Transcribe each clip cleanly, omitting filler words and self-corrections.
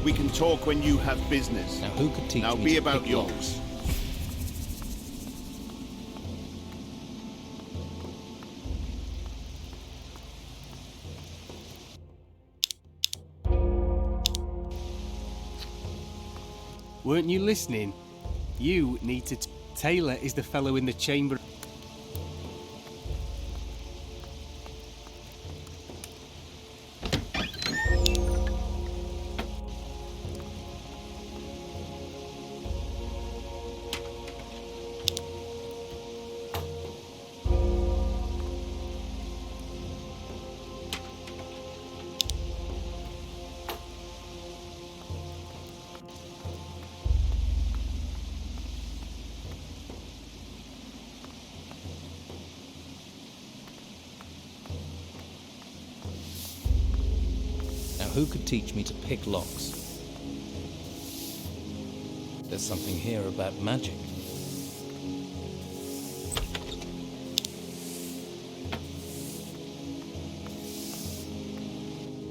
We can talk when you have business. Now who could teach Now me be to about pick yours. locks? Weren't you listening? You need to... Taylor is the fellow in the chamber. Who could teach me to pick locks? There's something here about magic.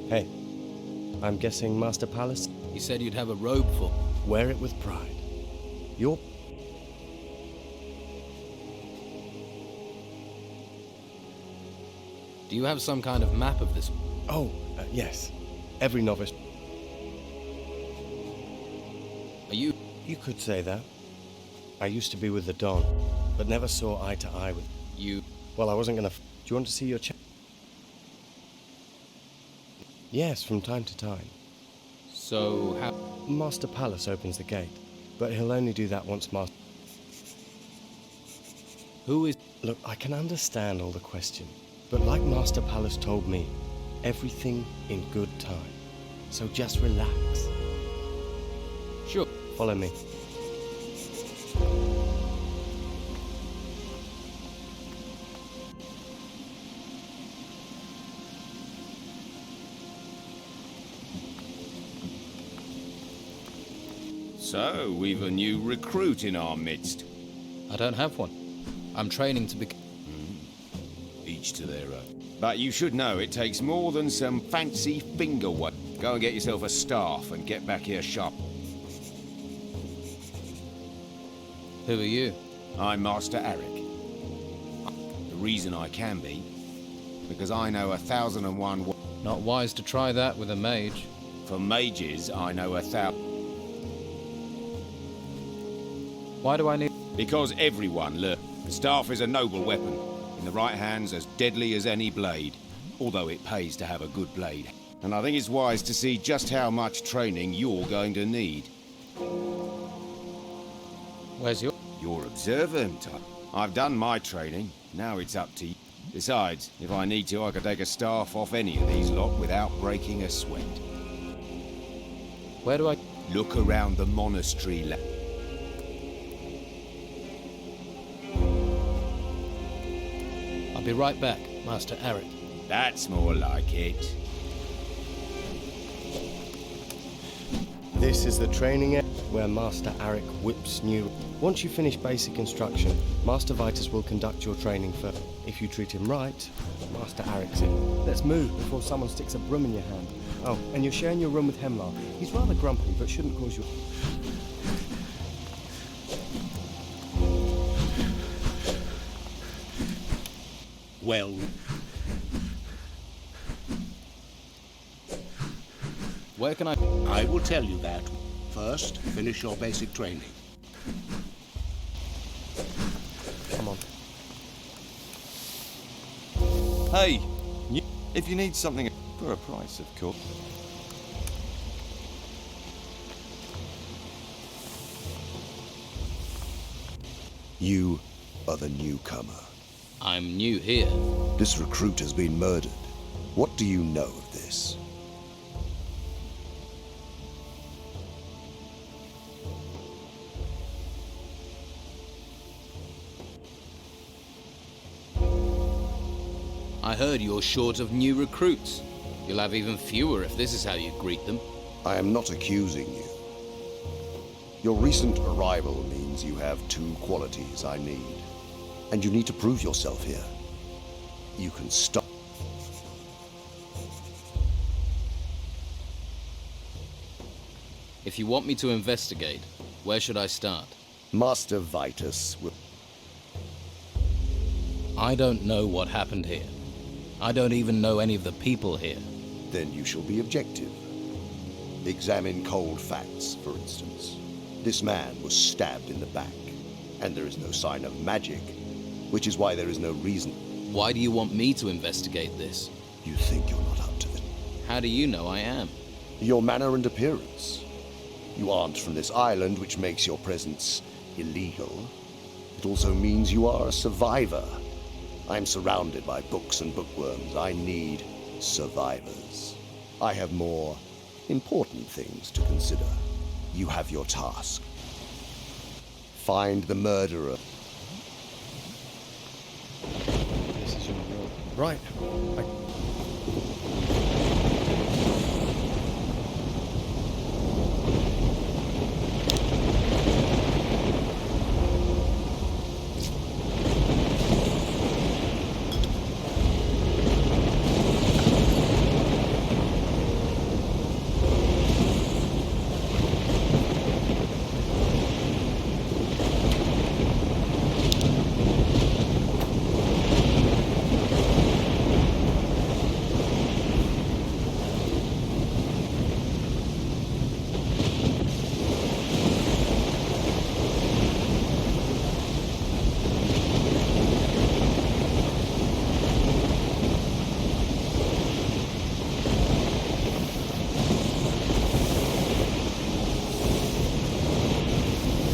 Hey, I'm guessing Master Palace? You said you'd have a robe for. Wear it with pride. You're... Do you have some kind of map of this? Oh, yes. Every novice. Are you? You could say that. I used to be with the Don, but never saw eye to eye with You? Well, I wasn't gonna... Do you want to see your Yes, from time to time. So how? Master Palace opens the gate, but he'll only do that once Master... Who is? Look, I can understand all the question, but like Master Palace told me, everything in good time. So just relax. Sure. Follow me. So, we've a new recruit in our midst. I don't have one. I'm training to be. Each to their own. But you should know it takes more than some fancy finger work. Go and get yourself a staff and get back here sharp. Who are you? I'm Master Eric. The reason I can be, because I know 1001 Not wise to try that with a mage. For mages, I know 1,000. Why do I need? Because everyone learns. The staff is a noble weapon. In the right hands, as deadly as any blade. Although it pays to have a good blade. And I think it's wise to see just how much training you're going to need. Where's your? You're observant. I've done my training. Now it's up to you. Besides, if I need to, I could take a staff off any of these lot without breaking a sweat. Where do I? Look around the monastery. I'll be right back, Master Eric. That's more like it. This is the training area where Master Eric whips new... Once you finish basic instruction, Master Vitus will conduct your training further. If you treat him right, Master Eric's in. Let's move before someone sticks a broom in your hand. Oh, and you're sharing your room with Hemlar. He's rather grumpy, but shouldn't cause you... Well... Where can I? I will tell you that. First, finish your basic training. Come on. Hey, if you need something for a price, of course. You are the newcomer. I'm new here. This recruit has been murdered. What do you know of this? I heard you're short of new recruits. You'll have even fewer if this is how you greet them. I am not accusing you. Your recent arrival means you have two qualities I need. And you need to prove yourself here. You can stop. If you want me to investigate, where should I start? Master Vitus will... I don't know what happened here. I don't even know any of the people here. Then you shall be objective. Examine cold facts, for instance. This man was stabbed in the back, and there is no sign of magic, which is why there is no reason. Why do you want me to investigate this? You think you're not up to it. How do you know I am? Your manner and appearance. You aren't from this island, which makes your presence illegal. It also means you are a survivor. I'm surrounded by books and bookworms. I need survivors. I have more important things to consider. You have your task. Find the murderer. This is your role. Right.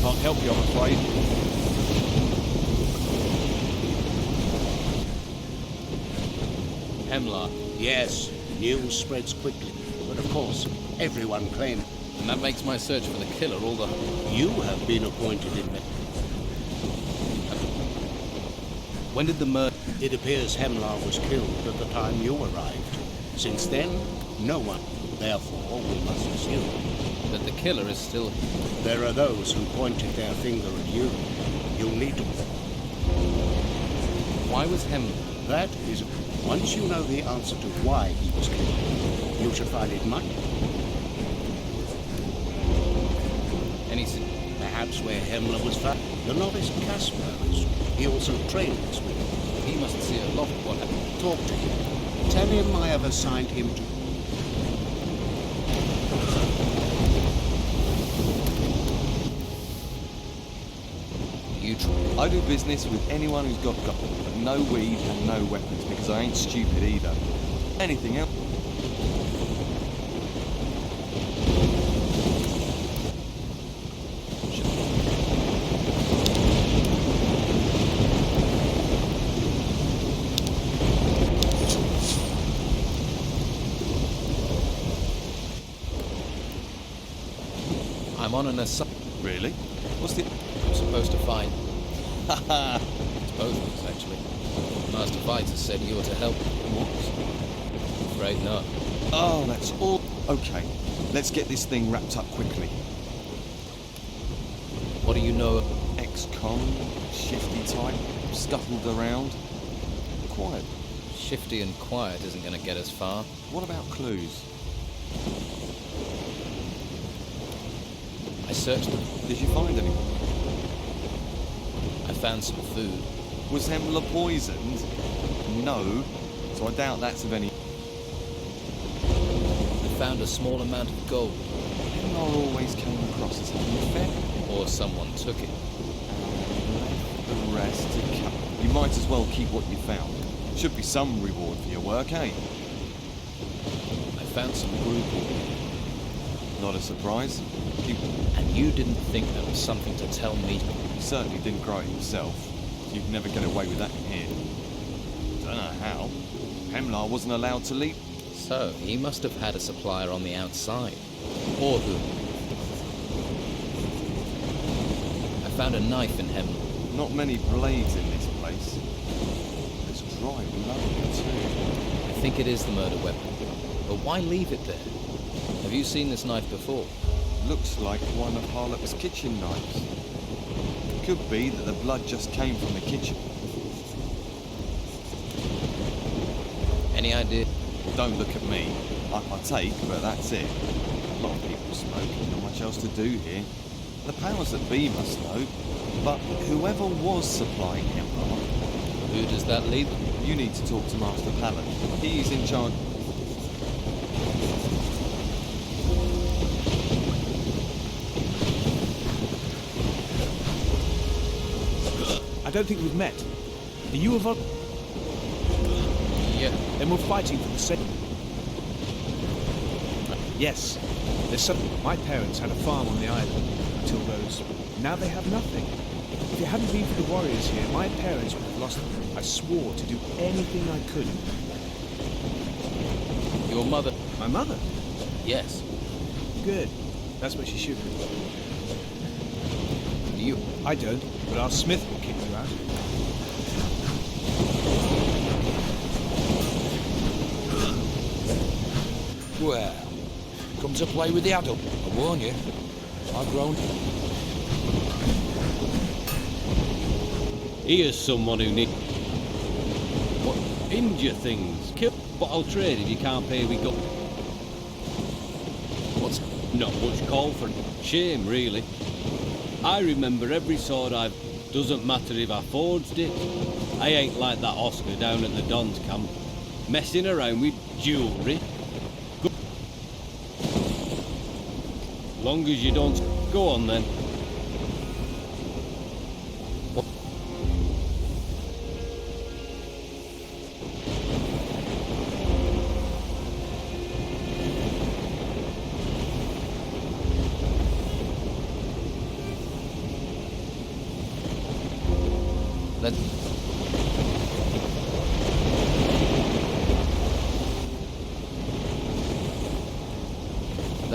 Can't help you, I'm afraid. Hemlar. Yes, news spreads quickly. But of course, everyone claims And that makes my search for the killer all the... you have been appointed in... When did the murder... It appears Hemlar was killed at the time you arrived. Since then, no one. Therefore, we must assume that the killer is still... there are those who pointed their finger at you. You'll need to... Why was Hemlar... That is... Once you know the answer to why he was killed, you should find it much... Any... Perhaps where Hemlar was found. The novice Caspar is... He also trains with him. He must see a lot of what happened. Talk to him. Tell him I have assigned him to... I do business with anyone who's got gun, but no weed and no weapons, because I ain't stupid either. Anything else? I'm on an assignment. Really? What's the... I'm supposed to find... It's both of us, actually. Master Vitus said you were to help. What? Afraid not. Oh, that's all... Okay, let's get this thing wrapped up quickly. What do you know? Ex-con, shifty type, scuttled around. Quiet. Shifty and quiet isn't going to get us far. What about clues? I searched them. Did you find any? I found some food. Was Hemlar poisoned? No, so I doubt that's of any... I found a small amount of gold. Hemlar always came across as having a fair... Or someone took it. The rest to come. You might as well keep what you found. Should be some reward for your work, eh? I found some Gruel. Not a surprise. And you didn't think there was something to tell me? He certainly didn't grow it himself. You'd never get away with that in here. Don't know how. Hemlar wasn't allowed to leave. So, he must have had a supplier on the outside. Or who? I found a knife in Hemlar. Not many blades in this place. There's dry blood, too. I think it is the murder weapon. But why leave it there? Have you seen this knife before? Looks like one of Harlot's kitchen knives. Could be that the blood just came from the kitchen. Any idea? Don't look at me. I partake, but that's it. A lot of people smoke, not much else to do here. The powers that be must know, but whoever was supplying Hemlar, Who does that leave? you need to talk to Master Pallet. He's in charge. I don't think we've met. Are you a Yeah. Then we're fighting for the same. Yes. There's some. My parents had a farm on the island until those. Now they have nothing. If it hadn't been for the warriors here, my parents would have lost them. I swore to do anything I could. Your mother? My mother? Yes. Good. That's what she should be. You? I don't, but our smith will kick you out. Well, come to play with the adult. I warn you, I've grown. Here's someone who needs... What? Injure things. Kill... But I'll trade if you can't pay we got... What's... Not much call for... Shame, really. I remember every sword I've... Doesn't matter if I forged it. I ain't like that Oscar down at the Don's camp. Messing around with jewellery. Long as you don't... Go on, then.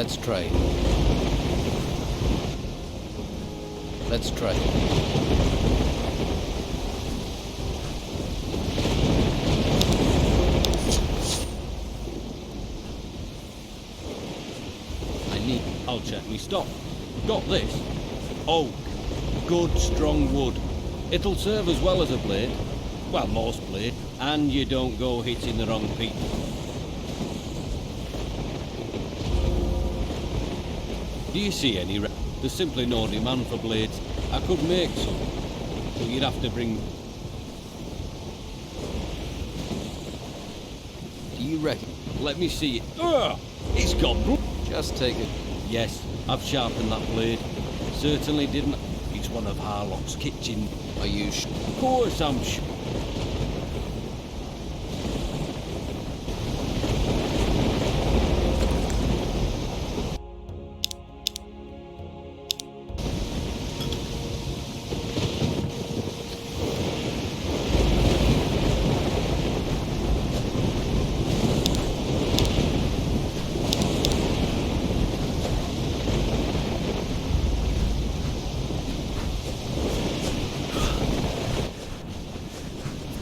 Let's trade. Let's trade. I'll check me stock. Got this. Oak. Good, strong wood. It'll serve as well as a blade. Well, most blade. And you don't go hitting the wrong people. Do you see any There's simply no demand for blades. I could make some, but you'd have to bring... Do you reckon? Let me see it. Ugh! It's gone. Just take it. Yes, I've sharpened that blade. Certainly didn't. It's one of Harlock's kitchen. Are you Of course I'm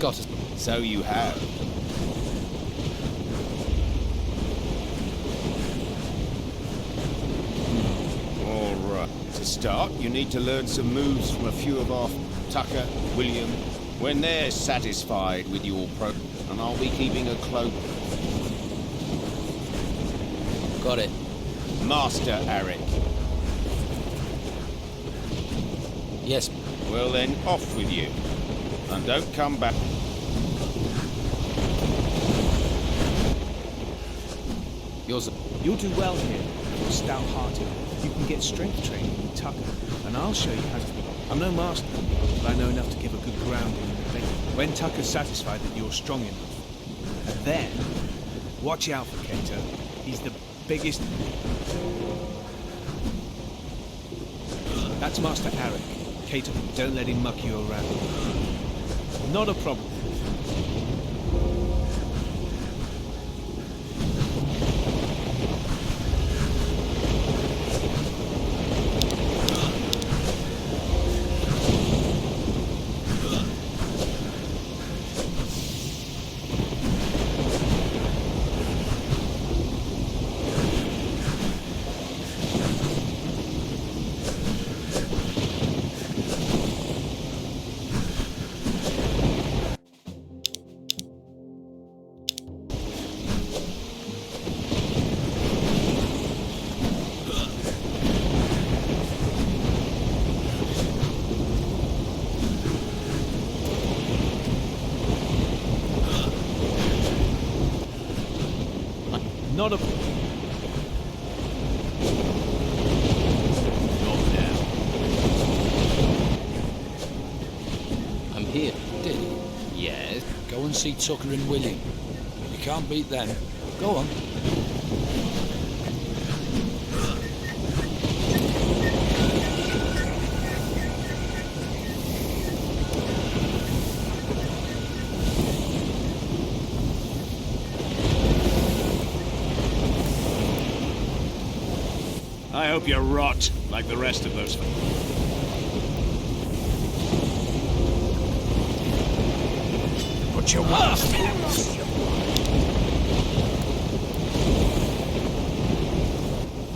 got it. So you have. All right. To start, you need to learn some moves from a few of our Tucker, William. When they're satisfied with your and I'll be keeping a close. Got it. Master Arik. Yes. Well then, off with you. And don't come back. You'll do well here. You're stout-hearted. You can get strength training with Tucker, and I'll show you how to... I'm no master, but I know enough to give a good grounding in the thing. When Tucker's satisfied that you're strong enough, and then, watch out for Kato. He's the biggest... That's Master Arik. Kato, don't let him muck you around. Not a problem. Not a... Not now. I'm here. Dilly, Yes. go and see Tucker and William. You can't beat them. Go on. I hope you rot like the rest of those... Put your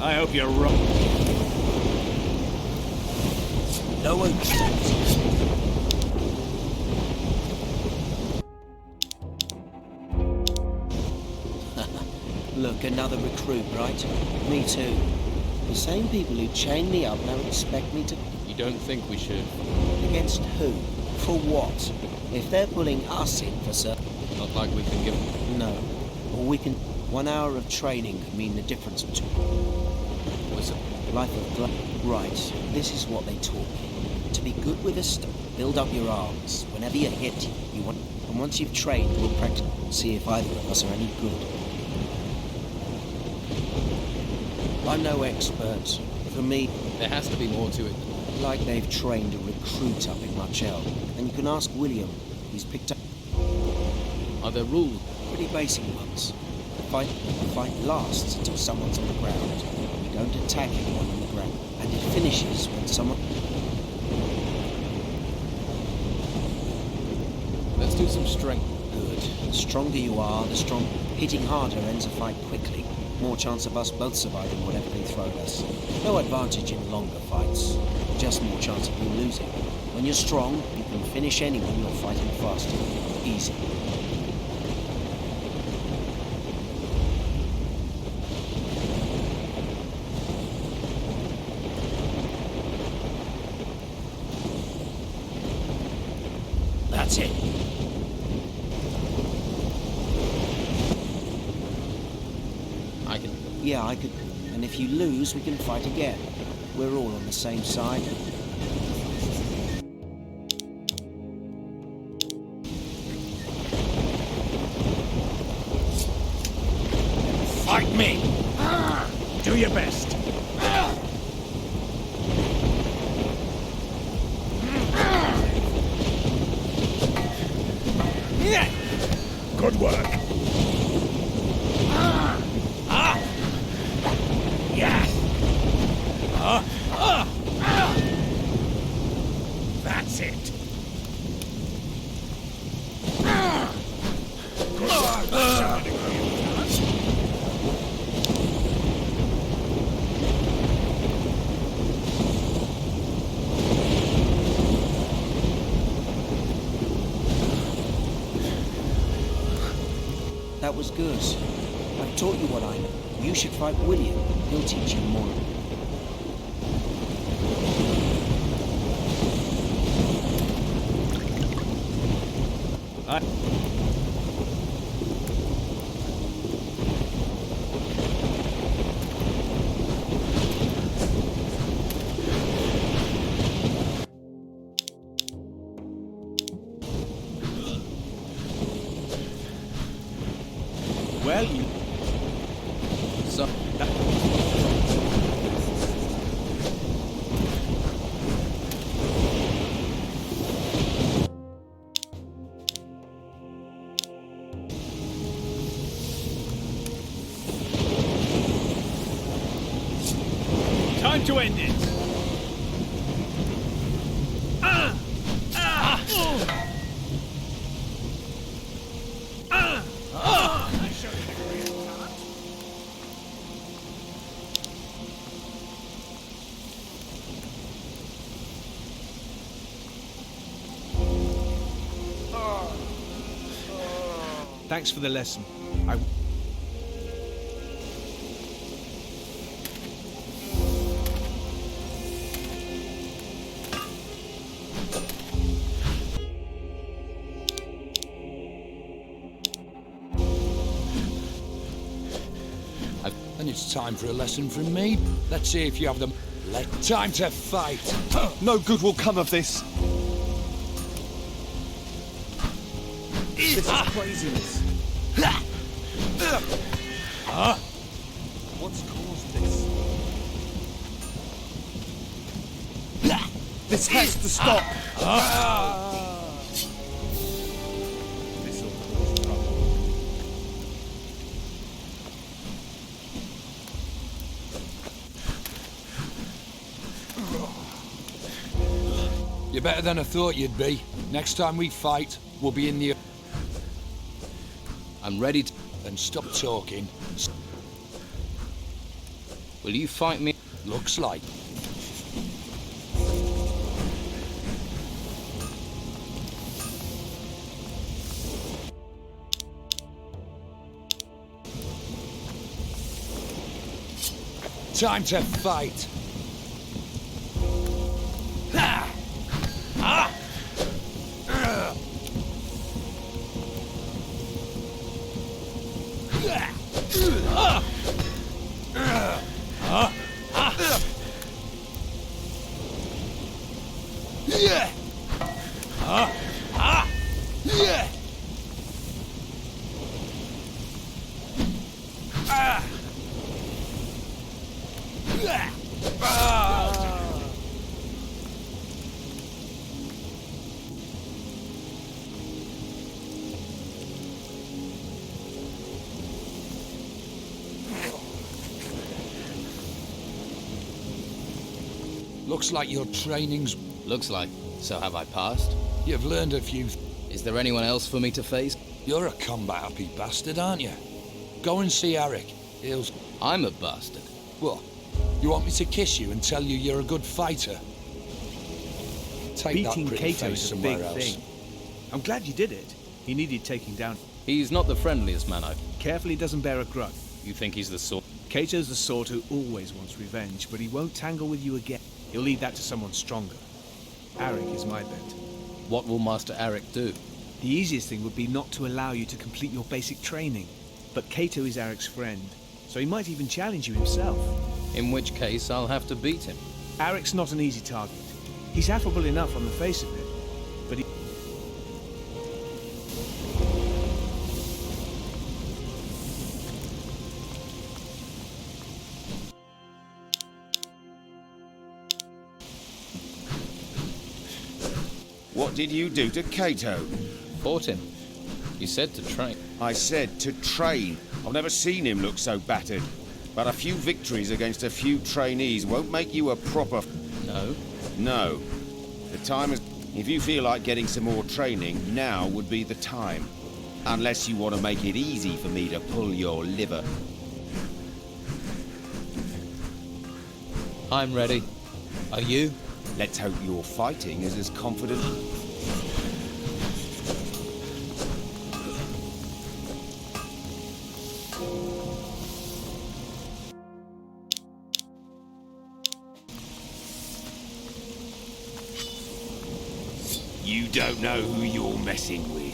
I hope you rot... No one. Look, another recruit, right? Me too. The same people who chained me up now expect me to... You don't think we should? Against who? For what? If they're pulling us in for certain... Not like we can give... No. Or we can... 1 hour of training could mean the difference between... What's it? Life of blood. Right. This is what they taught me. To be good with a stone, build up your arms. Whenever you hit, you want... And once you've trained, we'll practice. See if either of us are any good. I'm no expert. For me, There has to be more to it. like they've trained a recruit up in Marchell. And you can ask William. He's picked up Are there rules? pretty basic ones. The fight lasts until someone's on the ground. We don't attack anyone on the ground. And it finishes when someone... Let's do some strength. Good. The stronger you are, the strong... Hitting harder ends a fight quickly. More chance of us both surviving whatever they throw at us. No advantage in longer fights. Just more chance of you losing. When you're strong, you can finish anyone you're fighting faster. Easy. That's it. I can... Yeah, I could... And if you lose, we can fight again. We're all on the same side. Fight me! Do your best. Good work. Yes. That's it. Good work. That was good. I've taught you what I know. You should fight William. He'll teach you more. Well, you... So... Time to end it. Thanks for the lesson. it's time for a lesson from me. Let's see if you have the... Time to fight! No good will come of this. This is craziness. What's caused this? This has to stop. This'll cause trouble. You're better than I thought you'd be. Next time we fight, we'll be in the... I'm ready to... And stop talking. Will you fight me? Looks like. Time to fight! Looks like your training's... Looks like. So have I passed? You've learned a few... Is there anyone else for me to face? You're a combat-happy bastard, aren't you? Go and see Eric. He'll... I'm a bastard. What? You want me to kiss you and tell you you're a good fighter? Take Beating that pretty Cato face is a somewhere big else. thing. I'm glad you did it. He needed taking down. He's not the friendliest man I've... Careful he doesn't bear a grudge. You think he's the sort... Cato's the sort who always wants revenge, but he won't tangle with you again. He'll leave that to someone stronger. Arik is my bet. What will Master Arik do? The easiest thing would be not to allow you to complete your basic training. But Cato is Arik's friend, so he might even challenge you himself. In which case, I'll have to beat him. Arik's not an easy target. He's affable enough on the face of it, but he... What did you do to Cato? Fought him. You said to train. I said to train. I've never seen him look so battered. But a few victories against a few trainees won't make you a proper... No. No. The time is... If you feel like getting some more training, now would be the time. Unless you want to make it easy for me to pull your liver. I'm ready. Are you? Let's hope your fighting is as confident... You don't know who you're messing with.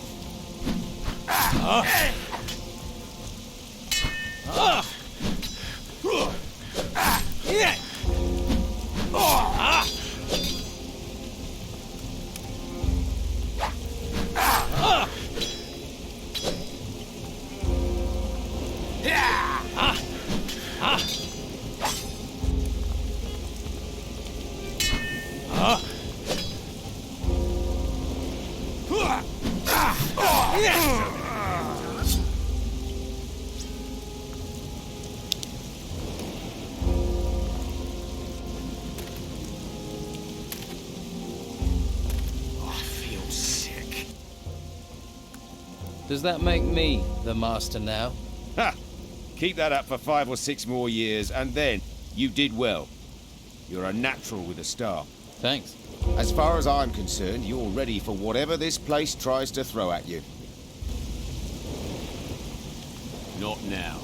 Does that make me the master now? Ha! Keep that up for 5 or 6 more years, and then you did well. You're a natural with a staff. Thanks. As far as I'm concerned, you're ready for whatever this place tries to throw at you. Not now.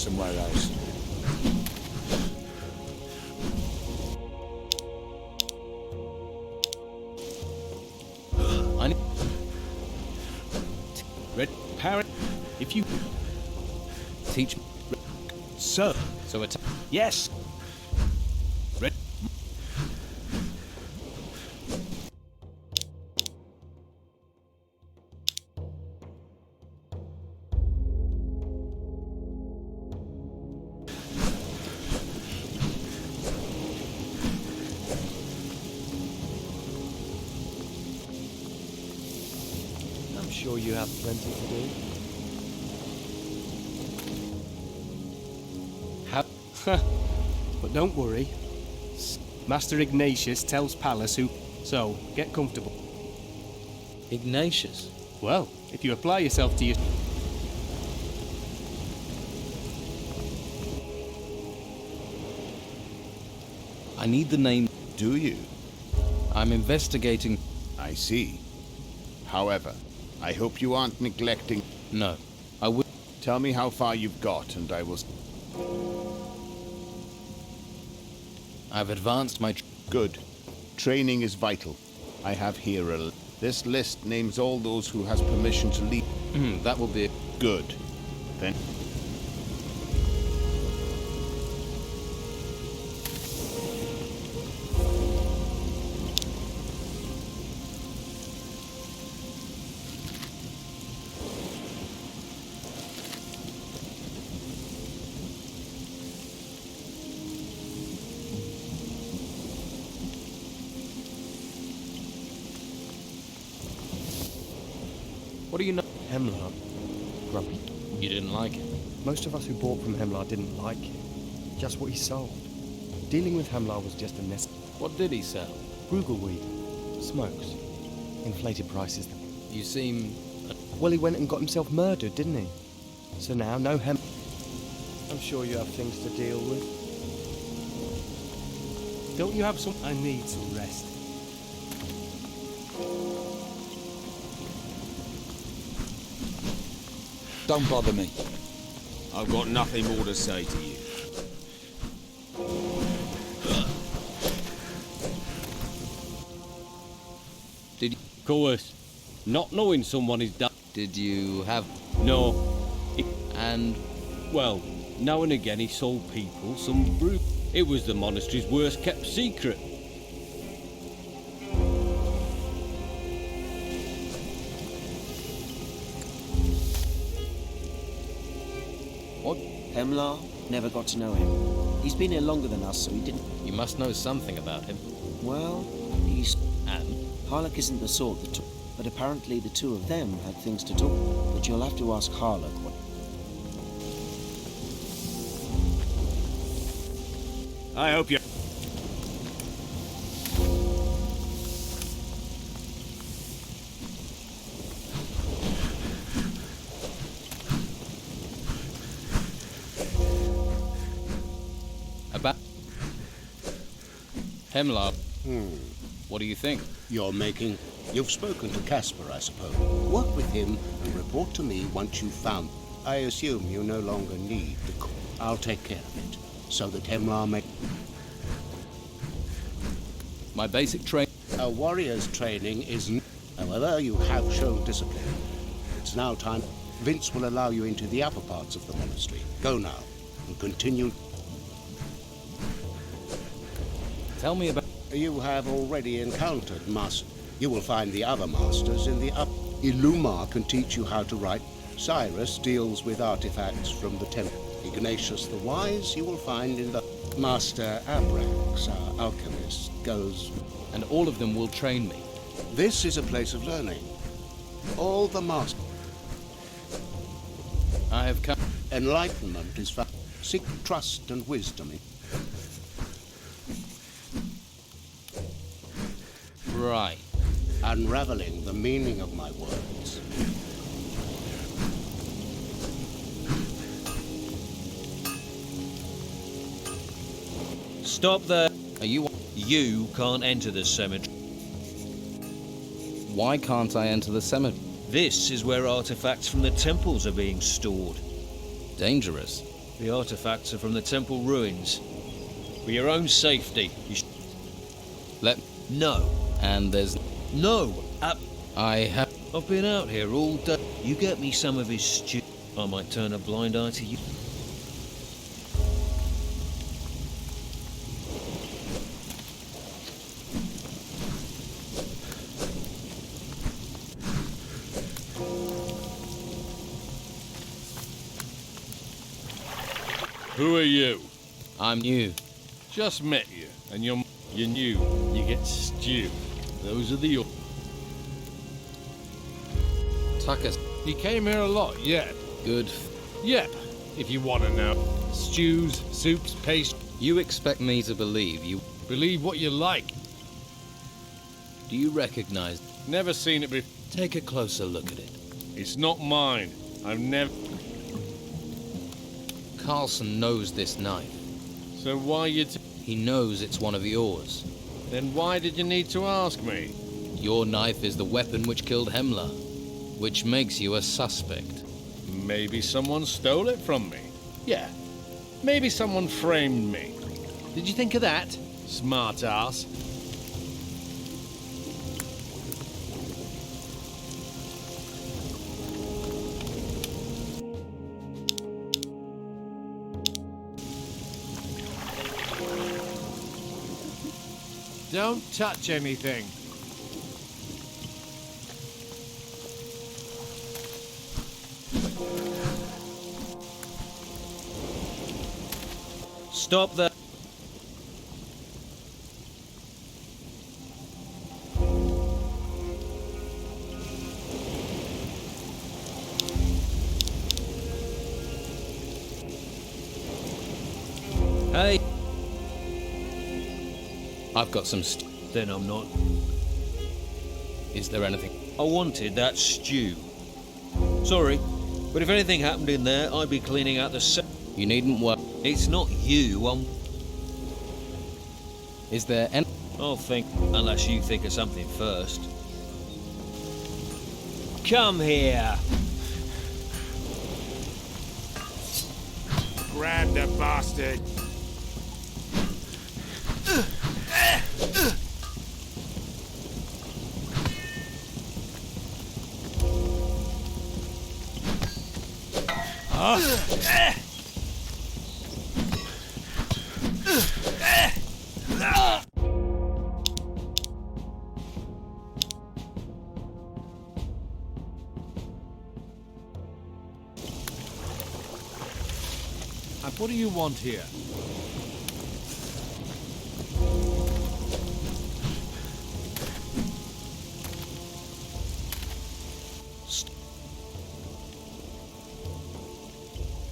somewhere else. I need... Red parrot. If you... Teach me. So, So it's... yes. Red... I'm sure you have plenty to do. But don't worry. Master Ignatius tells Pallas who... So, get comfortable. Ignatius. Well, if you apply yourself to your... I need the name. Do you? I'm investigating... I see. However, I hope you aren't neglecting... No. I will... Tell me how far you've got, and I will... I've advanced my... Good. Training is vital. I have here a... This list names all those who has permission to leave. That will be... Good. Then... What do you know? Hemlar. Grumpy. You didn't like it. Most of us who bought from Hemlar didn't like it. Just what he sold. Dealing with Hemlar was just a mess. What did he sell? Brugelweed. Smokes. Inflated prices. You seem... Well, he went and got himself murdered, didn't he? So now, no Hem... I'm sure you have things to deal with. Don't you have some... I need some rest. Don't bother me. I've got nothing more to say to you. Did you... Course, not knowing someone is done. Did you have... No. And... Well, now and again he sold people some brew. It was the monastery's worst kept secret. What? Hemlar? Never got to know him. He's been here longer than us, so he didn't... You must know something about him. Well, he's... And? Harlock isn't the sort that... But apparently the two of them had things to talk. But you'll have to ask Harlock what... I hope you... About... Hemlar. What do you think? You're making... You've spoken to Casper, I suppose. Work with him and report to me once you've found... I assume you no longer need the... I'll take care of it, so that Hemlar may... My basic train... A warrior's training isn't... However, you have shown discipline. It's now time... Vince will allow you into the upper parts of the monastery. Go now, and continue... Tell me about... You have already encountered Master. You will find the other masters in the up. Illumar can teach you how to write. Cyrus deals with artifacts from the temple. Ignatius the Wise you will find in the... Master Abrax, our alchemist, goes... And all of them will train me. This is a place of learning. All the masters... I have come... Enlightenment is found. Seek trust and wisdom in... Right. Unraveling the meaning of my words. Stop there. Are you... You can't enter the cemetery. Why can't I enter the cemetery? This is where artifacts from the temples are being stored. Dangerous. The artifacts are from the temple ruins. For your own safety, you No. And there's... No! I've been out here all day. You get me some of his stew. I might turn a blind eye to you. Who are you? I'm new. Just met you, and you're new. You get stew. Those are the... Tucker. He came here a lot, yeah. Good. Yep, if you want to know. Stews, soups, paste. You expect me to believe you... Believe what you like. Do you recognize... Never seen it before. Take a closer look at it. It's not mine. I've never... Carlson knows this knife. So why you... He knows it's one of yours. Then why did you need to ask me? Your knife is the weapon which killed Hemler, which makes you a suspect. Maybe someone stole it from me. Yeah. Maybe someone framed me. Did you think of that? Smart ass. Don't touch anything. Stop that. Hey. I've got some Then I'm not. Is there anything? I wanted that stew. Sorry, but if anything happened in there, I'd be cleaning out the You needn't worry. It's not you, Is there any... I'll think, unless you think of something first. Come here! Grab the bastard! And what do you want here?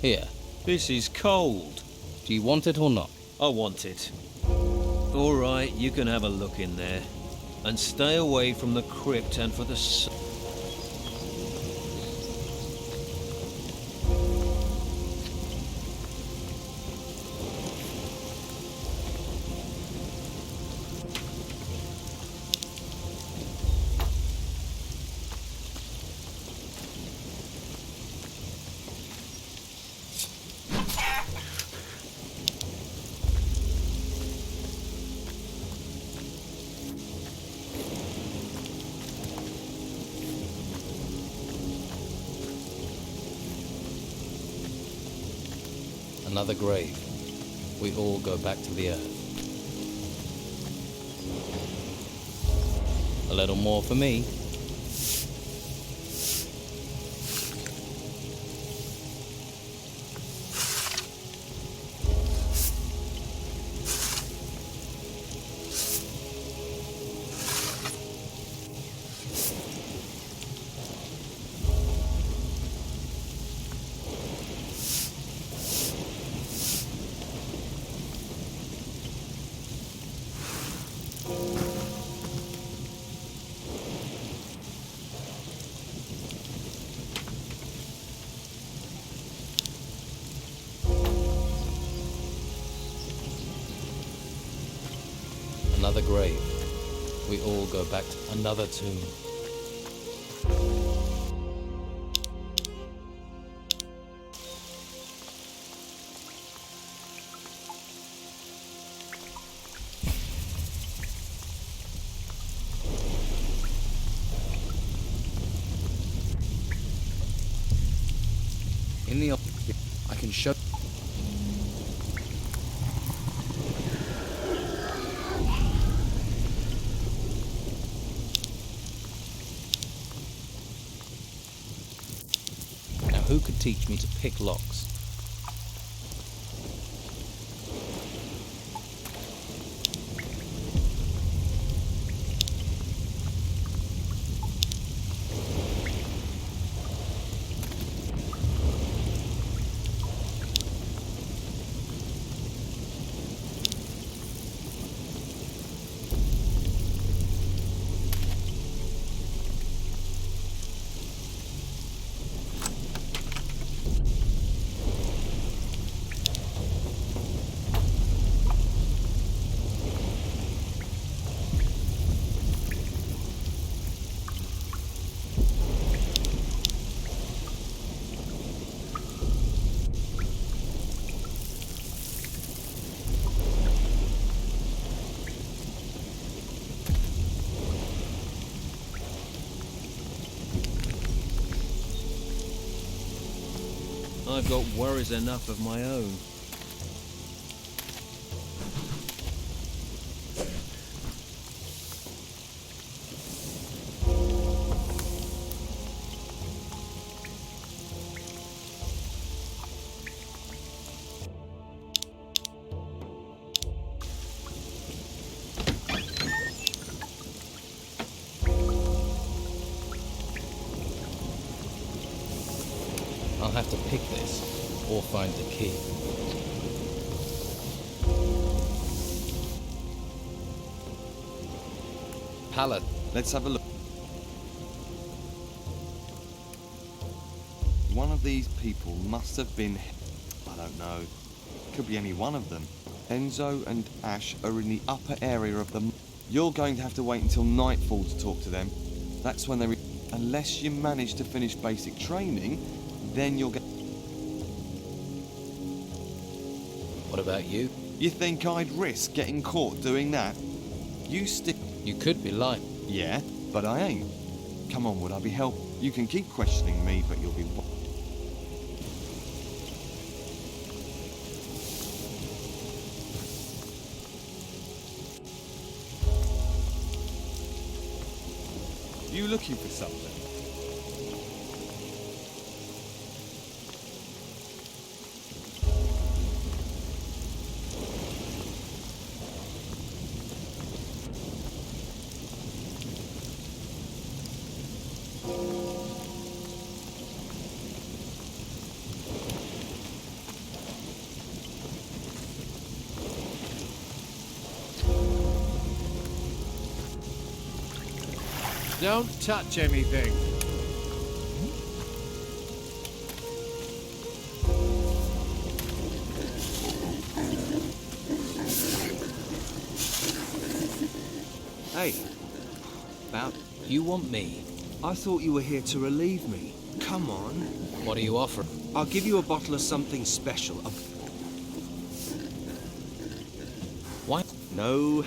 Here. This is cold. Do you want it or not? I want it. All right, you can have a look in there. And stay away from the crypt and for the sun. Another grave. We all go back to the earth. A little more for me. Another grave. We all go back to another tomb. can show... Now who could teach me to pick locks? I've got worries enough of my own. I'll have to pick this, or find the key. Pallet. Let's have a look. One of these people must have been... I don't know. Could be any one of them. Enzo and Ash are in the upper area of the... You're going to have to wait until nightfall to talk to them. That's when they're... Unless you manage to finish basic training, then you'll get... What about you? You think I'd risk getting caught doing that? You stick... You could be lying. Yeah, but I ain't. Come on, would I be help? You can keep questioning me, but you'll be... You looking for something? Don't touch anything. Hey, about... You want me? I thought you were here to relieve me. Come on. What are you offering? I'll give you a bottle of something special. Why? No.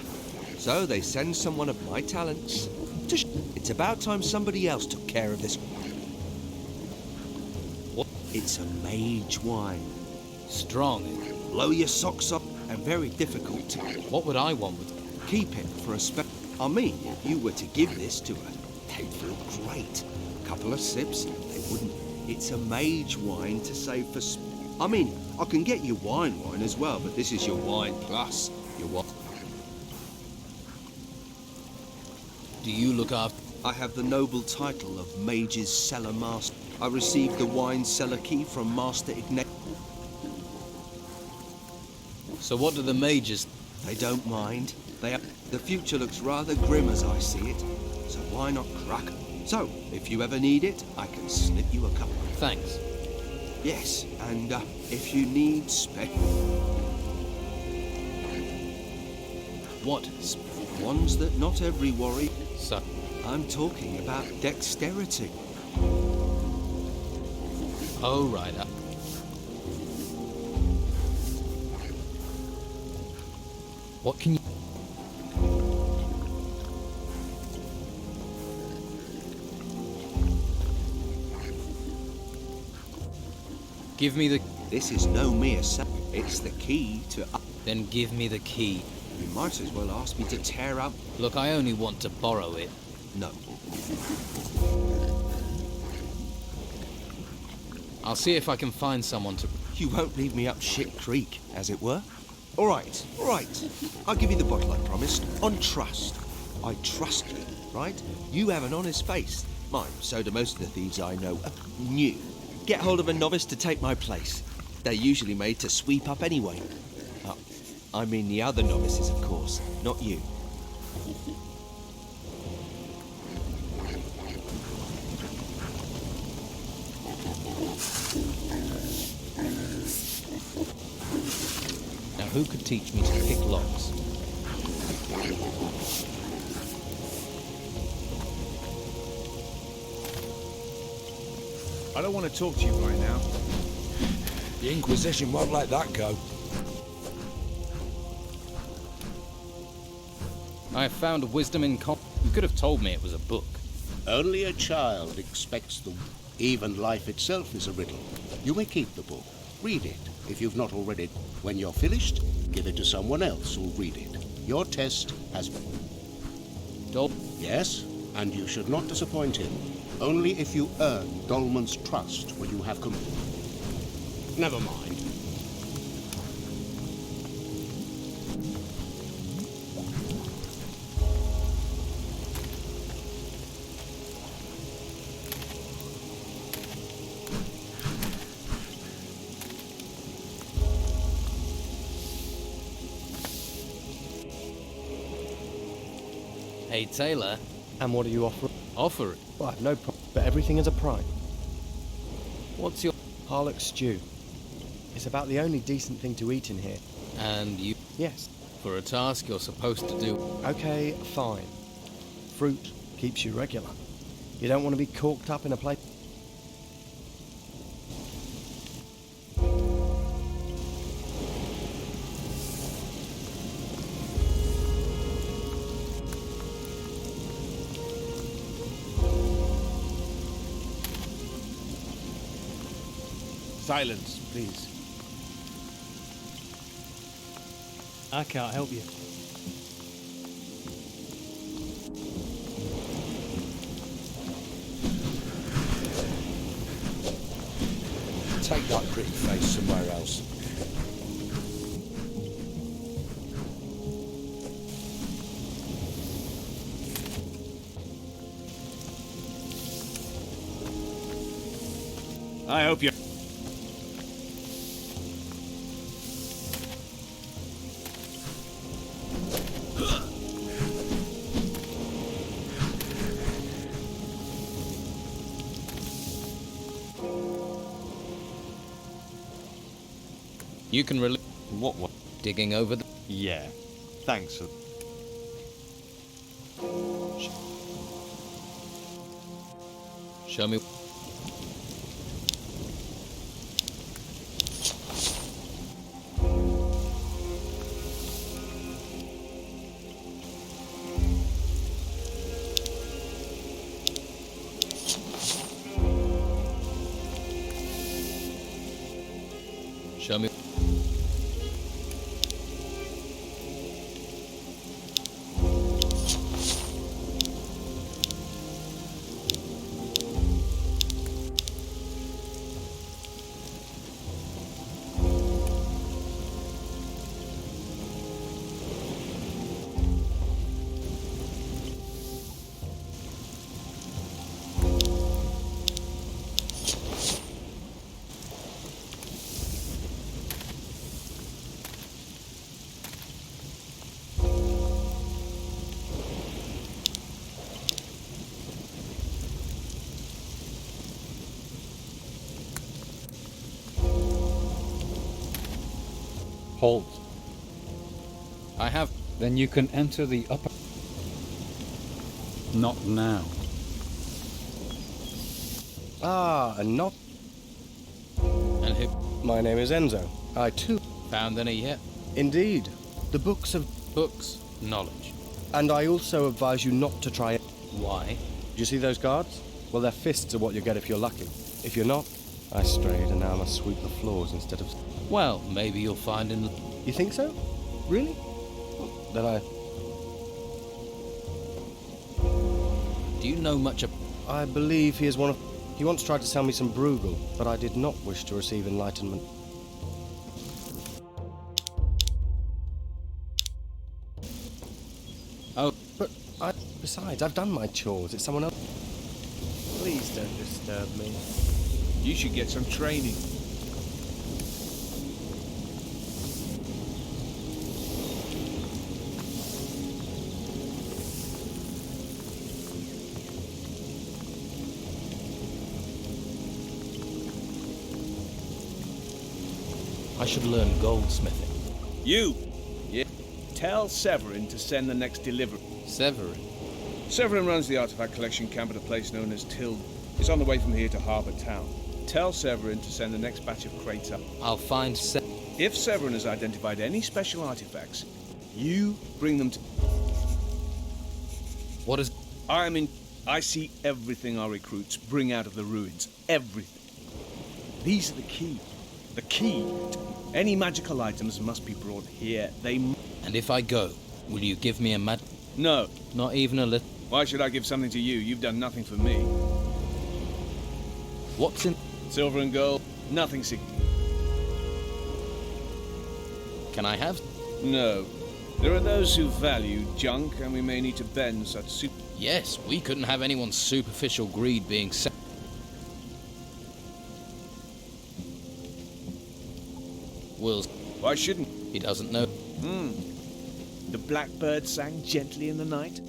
So they send someone of my talents to It's about time somebody else took care of this. What? It's a mage wine. Strong. Blow your socks off and very difficult to... What would I want with it? Keep it for a I mean, if you were to give this to her, they'd feel great. Couple of sips, they wouldn't. It's a mage wine to save for... I mean, I can get you wine as well, but this is your wine plus. Your what? Do you look after... I have the noble title of Mage's Cellar Master. I received the wine cellar key from Master Ignatius. So what do the mages... They don't mind. The future looks rather grim as I see it, so why not crack? So, if you ever need it, I can slip you a couple. Thanks. Yes, and if you need What? Ones that not every warrior... So... I'm talking about dexterity. Oh, right. What can you... Give me the... This is no mere it's the key to... Then give me the key. You might as well ask me to tear up... Look, I only want to borrow it. No. I'll see if I can find someone to... You won't leave me up shit creek, as it were? All right. I'll give you the bottle I promised, on trust. I trust you, right? You have an honest face. Mine, so do most of the thieves I know. New. Get hold of a novice to take my place. They're usually made to sweep up anyway. I mean the other novices, of course, not you. Now, who could teach me to pick locks? I don't want to talk to you right now. The Inquisition won't let that go. I have found wisdom in You could have told me it was a book. Only a child expects the... Even life itself is a riddle. You may keep the book. Read it, if you've not already. When you're finished, give it to someone else who'll read it. Your test has... Yes, and you should not disappoint him. Only if you earn Dolman's trust will you have Never mind. Hey, Taylor. And what do you offer? Offer it? Well, I've no problem, but everything is a price. What's your... Harlock stew. It's about the only decent thing to eat in here. And you... Yes. For a task you're supposed to do... Okay, fine. Fruit keeps you regular. You don't want to be corked up in a place... Silence, please. I can't help you. Take that pretty face somewhere else. I hope you... You can release... What? Digging over the... Yeah. Thanks for... Show me... Show me... Halt. I have... Then you can enter the upper... Not now. Ah, and not... And who... My name is Enzo. I too... Found any yet? Indeed. The books of... Books. Knowledge. And I also advise you not to try it. Why? Do you see those guards? Well, their fists are what you get if you're lucky. If you're not, I strayed and now I must sweep the floors instead of... Well, maybe you'll find in... You think so? Really? Then I... Do you know much of... I believe he is one of... He once tried to sell me some Bruegel, but I did not wish to receive enlightenment. Oh, but besides, I've done my chores. It's someone else. Please don't disturb me. You should get some training. I should learn goldsmithing. You! Yeah. Tell Severin to send the next delivery. Severin? Severin runs the artifact collection camp at a place known as Tilde. It's on the way from here to Harbour Town. Tell Severin to send the next batch of crates up. I'll find If Severin has identified any special artifacts, you bring them to... What is... I see everything our recruits bring out of the ruins. Everything. These are the key. The key. Any magical items must be brought here. And if I go, will you give me a No. Not even a little... Why should I give something to you? You've done nothing for me. What's in... Silver and gold. Nothing Can I have... No. There are those who value junk, and we may need to bend such Yes, we couldn't have anyone's superficial greed being Will's... Why shouldn't... He doesn't know. The blackbird sang gently in the night.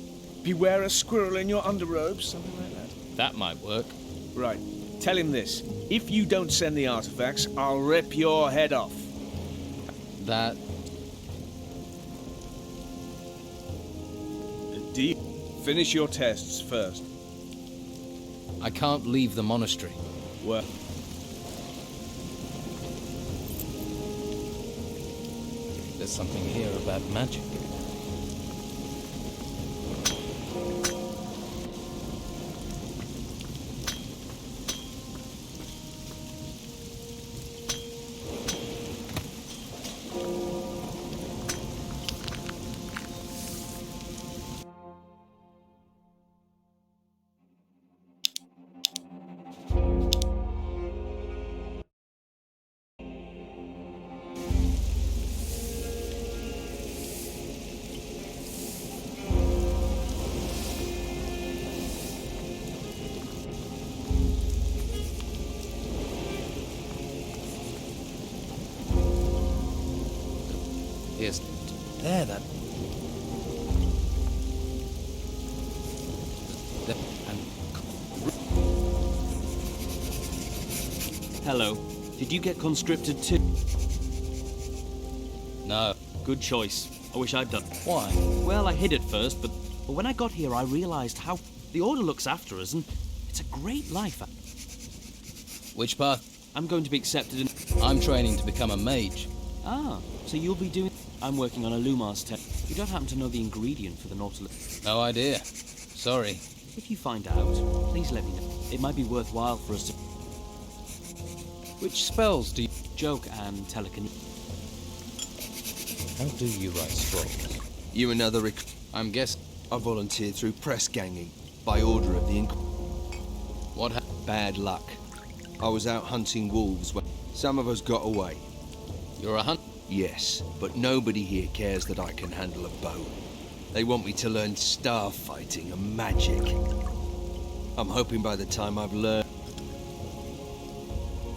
Beware a squirrel in your underrobes, something like that. That might work. Right. Tell him this. If you don't send the artifacts, I'll rip your head off. That... Finish your tests first. I can't leave the monastery. Well... There's something here about magic. Yes. There, that... Hello. Did you get conscripted too? No. Good choice. I wish I'd done. Why? Well, I hid at first, but when I got here, I realized how the Order looks after us, and it's a great life. Which path? I'm going to be accepted in... I'm training to become a mage. Ah, so you'll be doing... I'm working on a Lumar's test. You don't happen to know the ingredient for the Nautilus? No idea. Sorry. If you find out, please let me know. It might be worthwhile for us to... Which spells do you... Joke and telekinesis. How do you write scrolls? You another I'm guessing... I volunteered through press ganging, by order of the What happened? Bad luck. I was out hunting wolves when some of us got away. You're a hunt? Yes, but nobody here cares that I can handle a bow. They want me to learn star fighting and magic. I'm hoping by the time I've learned...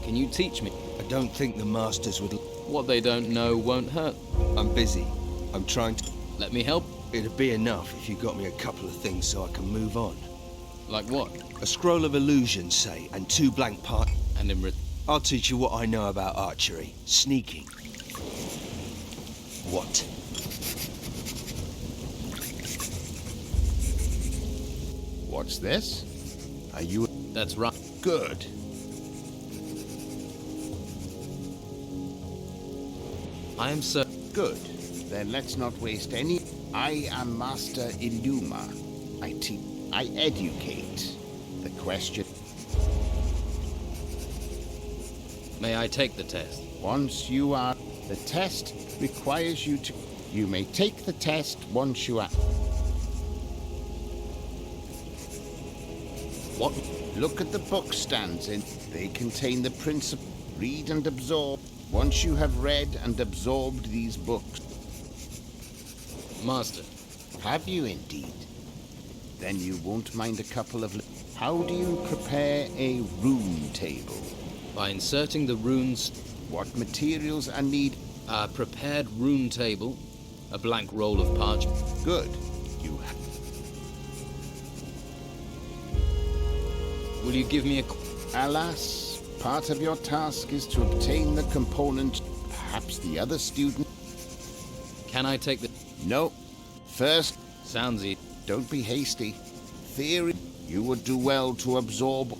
Can you teach me? I don't think the masters would... What they don't know won't hurt. I'm busy. I'm trying to... Let me help? It'd be enough if you got me a couple of things so I can move on. Like what? A scroll of illusion, say, and 2 blank parts. And in I'll teach you what I know about archery. Sneaking. What? What's this? Are you... That's right. Good. I am so... Good. Then let's not waste any... I am Master Illuma. I educate. The question... May I take the test? Once you are... The test requires you to... You may take the test once you are... What? Look at the book stands in. They contain the principle. Read and absorb. Once you have read and absorbed these books... Master. Have you indeed? Then you won't mind a couple of... How do you prepare a rune table? By inserting the runes... What materials are needed? A prepared rune table, a blank roll of parchment. Good. You Will you give me a... Alas, part of your task is to obtain the component. Perhaps the other student... Can I take the... No. First... Sounds easy. Don't be hasty. Theory... You would do well to absorb...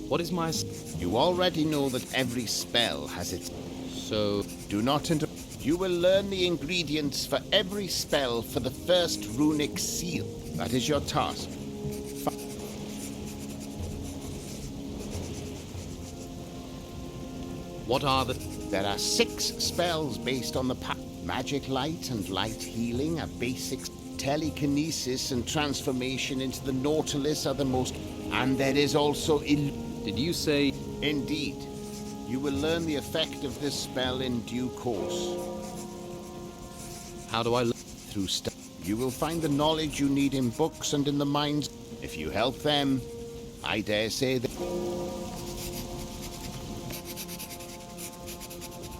What is my... You already know that every spell has its... So... Do not inter... You will learn the ingredients for every spell for the first runic seal. That is your task. What are the... There are 6 spells based on the magic light and light healing are basics. Telekinesis and transformation into the Nautilus are the most... And there is also... Did you say... Indeed. You will learn the effect of this spell in due course. How do I... Through you will find the knowledge you need in books and in the minds. If you help them, I dare say that...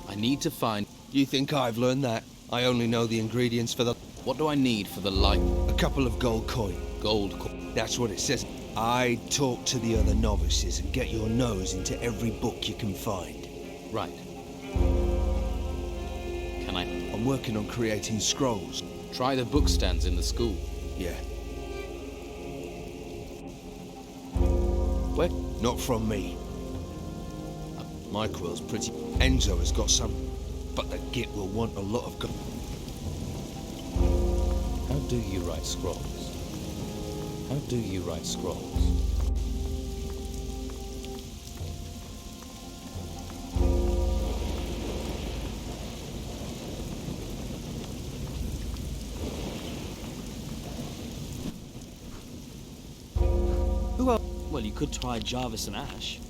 I need to find... You think I've learned that? I only know the ingredients for the... What do I need for the light? A couple of gold coin. Gold coin. That's what it says. I talk to the other novices and get your nose into every book you can find. Right. Can I... I'm working on creating scrolls. Try the book stands in the school. Yeah. Where? Not from me. My quill's pretty... Enzo has got some, but the git will want a lot of... How do you write scrolls? How do you write scrolls? Who else? Well, you could try Jarvis and Ash.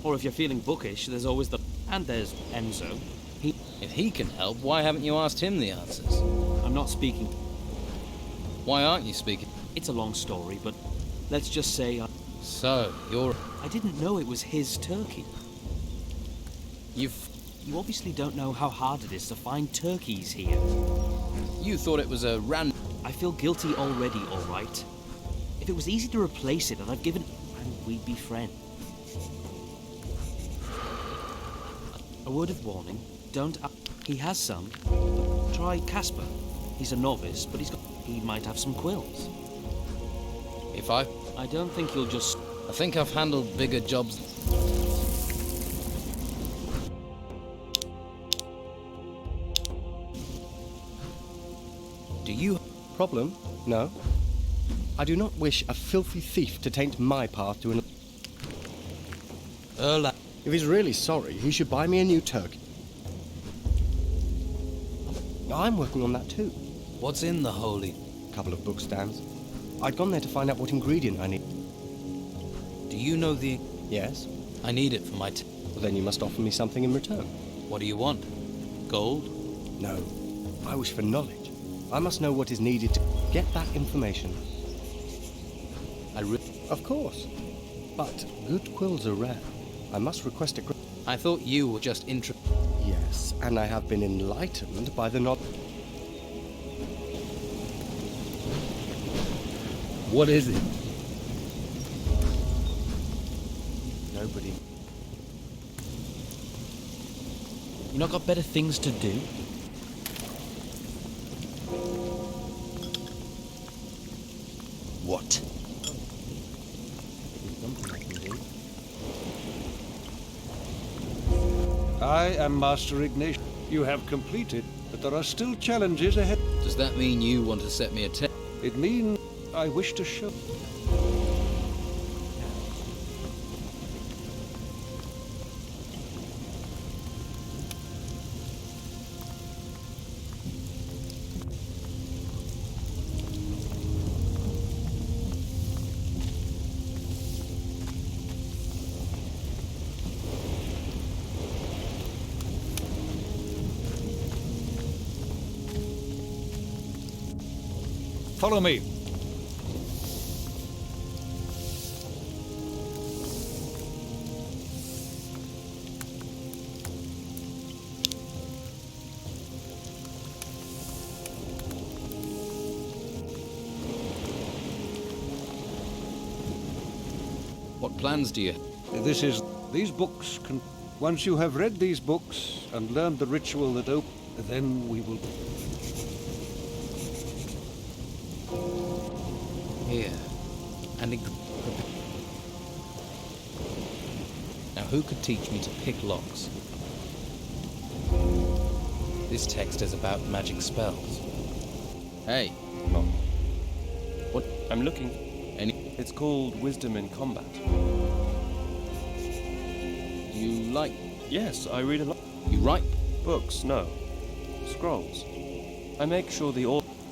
Or if you're feeling bookish, there's always the... And there's Enzo. If he can help, why haven't you asked him the answers? I'm not speaking... Why aren't you speaking? It's a long story, but let's just say... So, you're... I didn't know it was his turkey. You obviously don't know how hard it is to find turkeys here. You thought it was a random... I feel guilty already, all right. If it was easy to replace it, I'd have given... And we'd be friends. A word of warning, don't... He has some. Try Casper. He's a novice, but he might have some quills. If I don't think you'll just... I think I've handled bigger jobs. Do you... Problem? No. I do not wish a filthy thief to taint my path to an... If he's really sorry, he should buy me a new turkey. I'm working on that too. What's in the holy? Couple of book stands. I'd gone there to find out what ingredient I need. Do you know the... Yes. I need it for my... Well, then you must offer me something in return. What do you want? Gold? No. I wish for knowledge. I must know what is needed to get that information. Of course. But good quills are rare. I must request a... I thought you were just Yes, and I have been enlightened by the nod... What is it? Nobody. You not got better things to do? What? I am Master Ignatius. You have completed, but there are still challenges ahead. Does that mean you want to set me a test? It means I wish to show... Follow me. What plans do you... These books can... Once you have read these books and learned the ritual that then we will... Here. And now, who could teach me to pick locks? This text is about magic spells. Hey. What? I'm looking. It's called Wisdom in Combat. You like... Yes, I read a lot. You write? Books, no. Scrolls. I make sure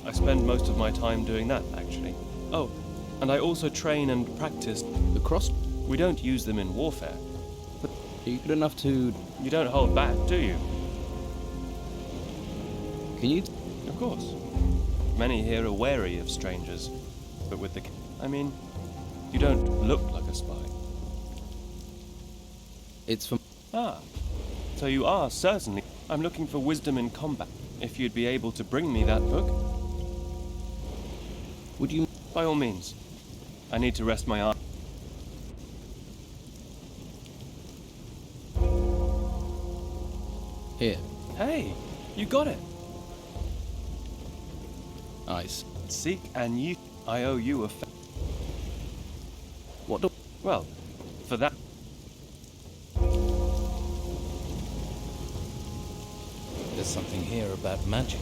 I spend most of my time doing that, actually. Oh, and I also train and practice... The cross? We don't use them in warfare. But are you good enough to... You don't hold back, do you? Can you... Of course. Many here are wary of strangers. But with the... I mean, you don't look like a spy. It's from... Ah. So you are, certainly. I'm looking for wisdom in combat. If you'd be able to bring me that book. Would you... By all means. I need to rest my eye. Here. Hey, you got it. Nice. Seek and you... I owe you a What do... Well, for that... There's something here about magic.